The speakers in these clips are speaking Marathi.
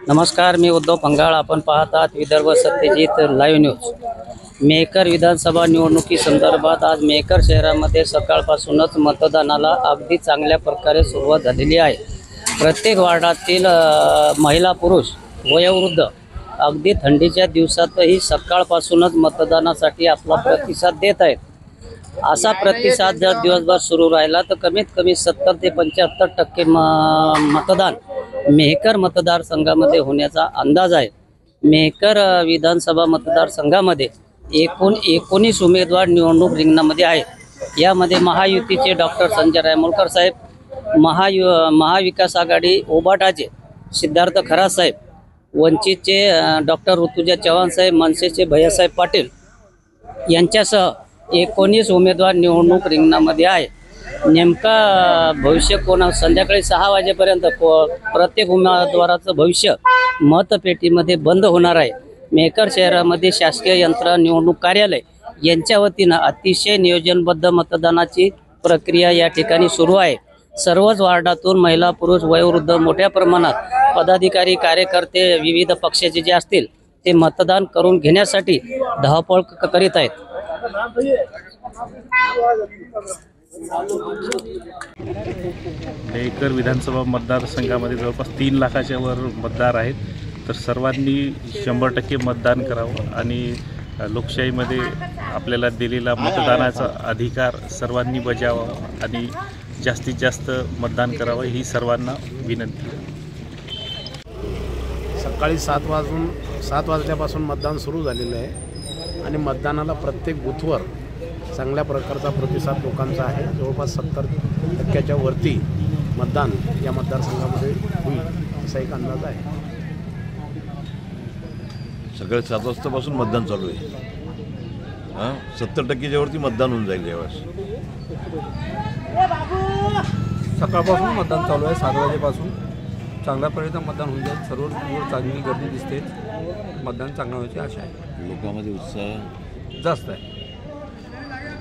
नमस्कार, मी उद्धव पंगाळ. आपण पाहत आहात विदर्भ सत्यजित लाईव्ह न्यूज. मेहकर विधानसभा निवडणुकीसंदर्भात आज मेहकर शहरामध्ये सकाळपासूनच मतदानाला अगदी चांगल्या प्रकारे सुरुवात झालेली आहे. प्रत्येक वार्डातील महिला पुरुष वयोवृद्ध अगदी थंडीच्या दिवसातही सकाळपासूनच मतदानासाठी आपला प्रतिसाद देत आहेत. असा प्रतिसाद जर दिवसभर सुरू राहिला तर कमीत कमी 70 ते 75% मतदान मेहकर मतदारसंघामध्ये होण्याचा अंदाज आहे. मेहकर विधानसभा मतदारसंघामध्ये एकूण 19 उमेदवार निवडणूक रिंगणामध्ये आहेत. यामध्ये महायुतीचे डॉक्टर संजय रायमोलकर साहेब, महाविकास आघाडी ओबाटाचे सिद्धार्थ खरात साहेब, वंचितचे डॉक्टर ऋतुजा चव्हाण साहेब, मनसेचे भैयासाहेब पाटील यांच्यासह 19 उमेदवार निवडणूक रिंगणामध्ये आहे. नेमका भविष्य कोणा संध्याकाळी 6 वाजेपर्यंत प्रत्येक उमेदवाराचं भविष्य मतपेटीमध्ये बंद होणार आहे. मेहकर शहरामध्ये शासकीय यंत्रणा, निवडणूक कार्यालय यांच्या वतीनं अतिशय नियोजनबद्ध मतदानाची प्रक्रिया या ठिकाणी सुरू आहे. सर्वच वार्डातून महिला, पुरुष, वयोवृद्ध मोठ्या प्रमाणात पदाधिकारी, कार्यकर्ते विविध पक्षाचे जे असतील ते मतदान करून घेण्यासाठी धावपळ करीत आहेत. मेहकर विधानसभा मतदारसंघामध्ये जवळपास 3 लाखाच्या वर मतदार आहेत. तर सर्वांनी 100% मतदान करावं आणि लोकशाहीमध्ये आपल्याला दिलेला मतदानाचा अधिकार सर्वांनी बजावावा आणि जास्तीत जास्त मतदान करावं ही सर्वांना विनंती. सकाळी 7 वाजल्यापासून मतदान सुरू झालेलं आहे आणि मतदानाला प्रत्येक बूथवर चांगल्या प्रकारचा प्रतिसाद लोकांचा आहे. जवळपास 70% वरती मतदान या मतदारसंघामध्ये होईल असा एक अंदाज आहे. सकाळी 7 वाजतापासून मतदान चालू आहे. 70%च्या वरती मतदान होऊन जाईल यावेळेस. सकाळपासून मतदान चालू आहे. 7 वाजेपासून चांगल्या प्रकारे मतदान होऊन जाईल. सर्व चांगली गर्दी दिसते. मतदान चांगलं व्हायची आशा आहे. लोकांमध्ये उत्साह जास्त आहे.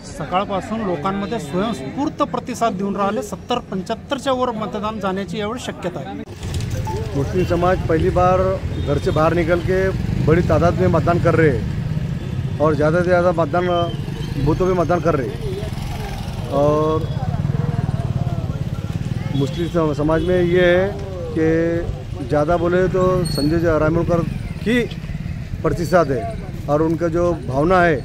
सकाळपासून लोकांमध्ये स्वयंस्फूर्त प्रतिसाद देऊन राहिले. 70-75च्या वर मतदान जाण्याची एवढी शक्यता आहे. मुस्लिम समाज पहली बार घर से बाहर निकल के बड़ी तादाद में मतदान कर रहे हैं और ज़्यादा से ज़्यादा मतदान बूथों पे मतदान कर रहे हैं. और मुस्लिम समाज में ये है कि ज़्यादा बोले तो संजय रायमोलकर की प्रतिशत है और उनका जो भावना है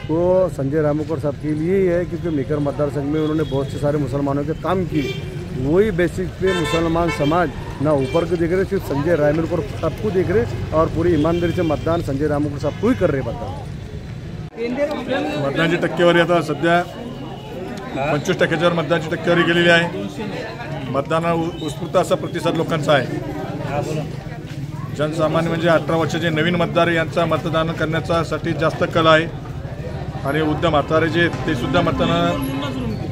वो संजय रायमोलकर साहब के लिए ही है, क्योंकि मेहकर मतदार संघ में उन्होंने बहुत से सारे मुसलमानों के काम किए. वही बेसिस पे मुसलमान समाज ना ऊपर को देख रहे, सिर्फ संजय रायमोलकर साहब को देख रहे और पूरी ईमानदारी से मतदान संजय रायमोलकर साहब को ही कर रहे मतदान. मतदानाची टक्केवारी आता सध्या 25%वर मतदानाची टक्केवारी गेलेली आहे. मतदानाला उत्स्फूर्त असा प्रतिसाद लोकांचा आहे. जनसामान्य म्हणजे 18 वर्षाचे नवीन मतदार यांचा मतदान करण्यासाठी जास्त कल आहे आणि वृद्ध म्हातारे जे ते सुद्धा मतदान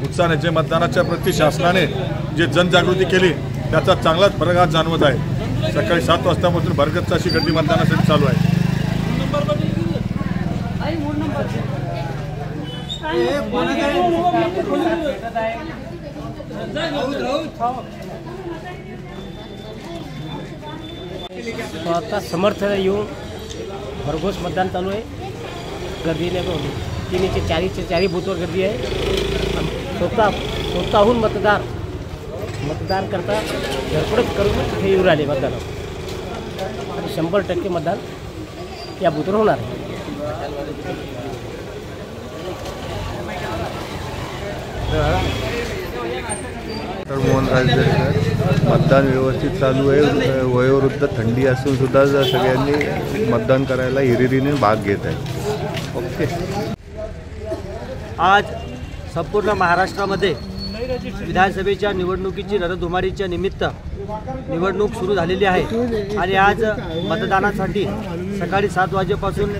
उत्साहाने जे मतदानाच्या प्रति शासनाने जे जनजागृती केली त्याचा चांगलाच फरक आज जाणवत आहे. सकाळी 7 वाजतापासून भरगच्च अशी गर्दी मतदानासाठी चालू आहे. आता समर्थ येऊन भरघोस मतदान चालू आहे. गर्दीने 3चे 4 बूथवर गर्दी आहे. स्वतःहून मतदान करता घरपोच करून हे येऊ राहिले मतदानावर आणि 100% मतदान या बूथवर होणार आहे. तर मोहनराज सर, मतदान व्यवस्थित चालू आहे. वयोवृद्ध थंडी असून सुद्धा सगळ्यांनी मतदान करायला हिरिरीने भाग घेत आहेत. ओके. आज संपूर्ण महाराष्ट्रामध्ये विधानसभेच्या निवडणुकीची रणधुमाळीच्या निमित्त निवडणूक सुरू झालेली आहे आणि आज मतदानासाठी सकाळी 7 वाजेपासून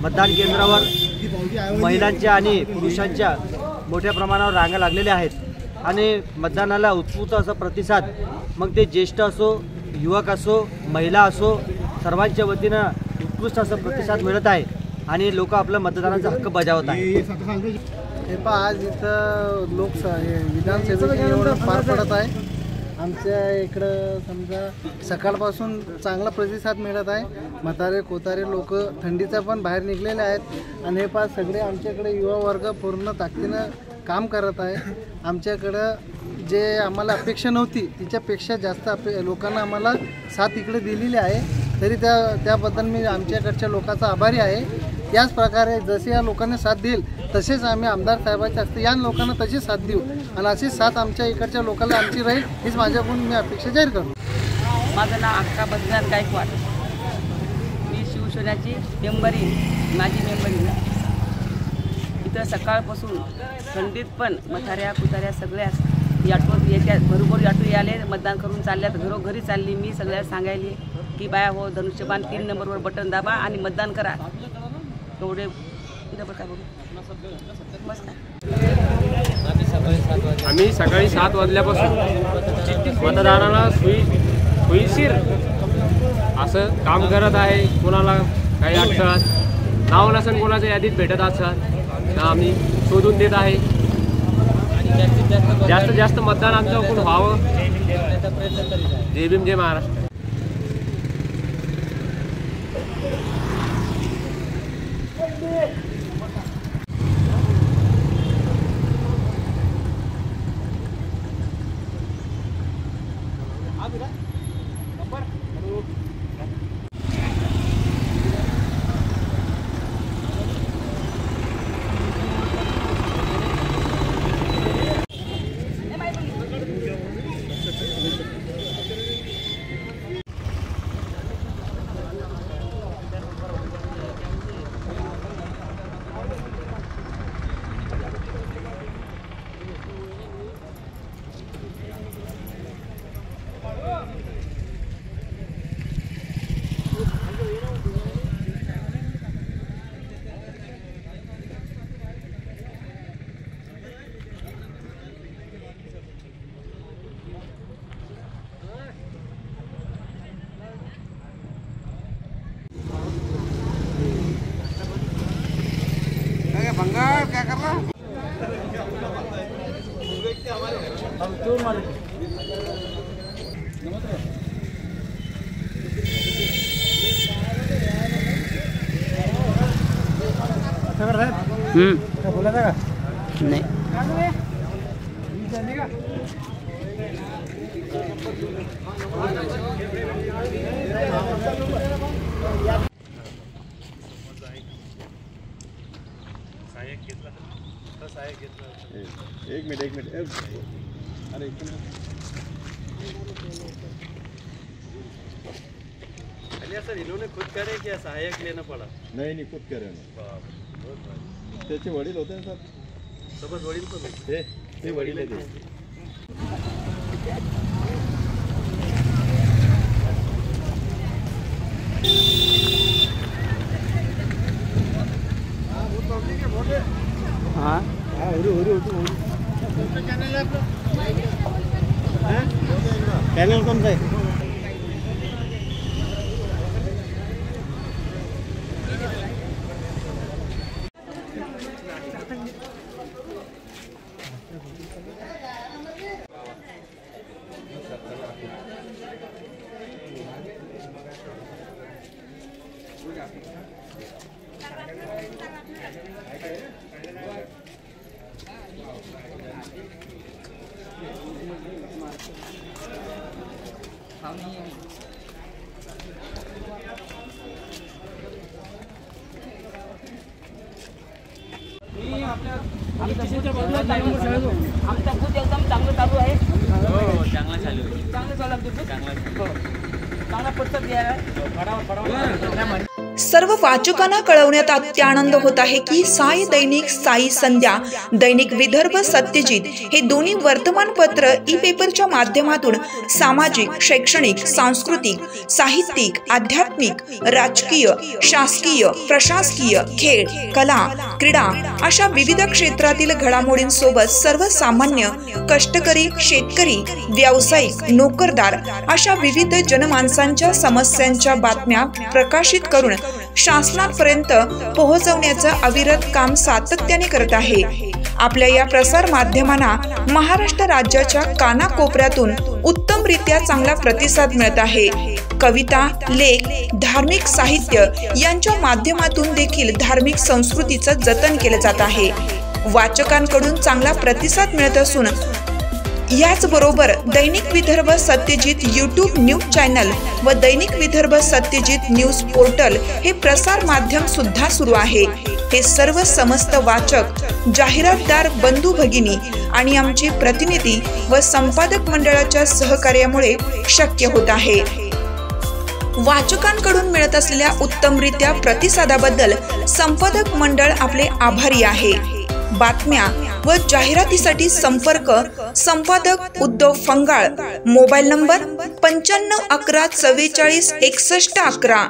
मतदान केंद्रावर महिलांच्या आणि पुरुषांच्या मोठ्या प्रमाणावर रांगा लागलेल्या आहेत आणि मतदानाला उत्स्फूर्त असा प्रतिसाद, मग ते ज्येष्ठ असो, युवक असो, महिला असो, सर्वांच्या वतीनं उत्कृष्ट असा प्रतिसाद मिळत आहे आणि लोक आपला मतदानाचा हक्क बजावत आहेत. आज इथं विधानसभेची निवडणूक पार पडत आहे आमच्या इकडं समजा सकाळपासून चांगला प्रतिसाद मिळत आहे. म्हातारे कोतारे लोक थंडीचा पण बाहेर निघलेले आहेत आणि हे पाच सगळे आमच्याकडे युवा वर्ग पूर्ण ताकदीनं काम करत आहे. आमच्याकडं जे आम्हाला अपेक्षा नव्हती तिच्यापेक्षा जास्त लोकांना आम्हाला साथ इकडे दिलेली आहे. तरी त्याबद्दल मी आमच्याकडच्या लोकांचा आभारी आहे. याच प्रकारे जसे या लोकांना साथ देईल तसेच आम्ही आमदार साहेबांच्या हस्ते या लोकांना तशी साथ देऊ आणि अशी साथ आमच्या इकडच्या लोकांना आमची राहील हीच माझ्याकडून मी अपेक्षा जाहीर करतो. माझं नाव अक्का बद्रीनाथ गायकवाड. मी शिवसेनेची मेंबरी माझी मेंबरी इथं सकाळपासून थंडीत पण म्हाताऱ्या कुताऱ्या सगळ्या याटोत येत्या बरोबर याटो याले मतदान करून चालल्यात. घरोघरी चालली मी सगळ्या सांगायली की बाया हो धनुष्यबाण 3 नंबरवर बटन दाबा आणि मतदान करा. एवढे काय बघू आम्ही सकाळी 7 वाजल्यापासून मतदानाला सोयीशीर असं काम करत आहे. कोणाला काही अडचण नाव नसेल कोणाच्या यादीत भेटत असतात तर आम्ही शोधून देत आहे. जास्तीत जास्त मतदान आमच्याकडून व्हावं. जय भीम जय महाराष्ट्र. बंगाल क्या कर रहा बोला था नहीं एक मिनट अरे सर इन्होंने खुद करे क्या सहायक लेना पड़ा? नहीं खुद करे ना. त्याचे वडील होते ना सर. सोबत वडील पण ते वडील आहे. हाँ चैनल कौन सा है? आमचा बूथ एकदम चांगलं चालू आहे. चांगला चालू आहे. चांगला प्रतिसाद द्यायला. सर्व वाचकांना कळवण्यात अत्यानंद होत आहे की साई दैनिक, साई संध्या, दैनिक विदर्भ सत्यजित हे दोन्ही वर्तमानपत्र ई पेपरच्या माध्यमातून सामाजिक, शैक्षणिक, सांस्कृतिक, साहित्यिक, आध्यात्मिक, राजकीय, शासकीय, प्रशासकीय, खेळ, कला, क्रीडा अशा विविध क्षेत्रातील घडामोडींसोबत सर्वसामान्य, कष्टकरी, शेतकरी, व्यावसायिक, नोकरदार अशा विविध जनमानसांच्या समस्यांच्या बातम्या प्रकाशित करून शासनापर्यंत पोहोचवण्याचं अविरत काम सातत्याने करत आहे. आपल्या या प्रसार माध्यमांना महाराष्ट्र राज्याच्या कानाकोपऱ्यातून उत्तमरित्या चांगला प्रतिसाद मिळत आहे। कविता, लेख, धार्मिक साहित्य यांच्या माध्यमातून देखील धार्मिक संस्कृतीचं जतन केलं जात आहे। वाचकांकडून चांगला प्रतिसाद मिळत असून याचबरोबर दैनिक Vidarbha Satyajit YouTube news channel व दैनिक विदर्भ सत्यजित न्यूज पोर्टल हे प्रसार माध्यम सुद्धा सुरू आहे। हे सर्व समस्त वाचक, जाहिरातदार बंधू भगिनी आणि आमचे प्रतिनिधी व संपादक मंडळाच्या सहकार्यामुळे शक्य होत आहे। वाचकांकडून मिळत असलेल्या उत्तमरित्या प्रतिसादाबद्दल संपादक मंडळ आपले आभारी आहे। बातम्या व जाहिरातीसाठी संपर्क संपादक उद्धव फंगाळ, मोबाईल नंबर 95 11 44 61 11।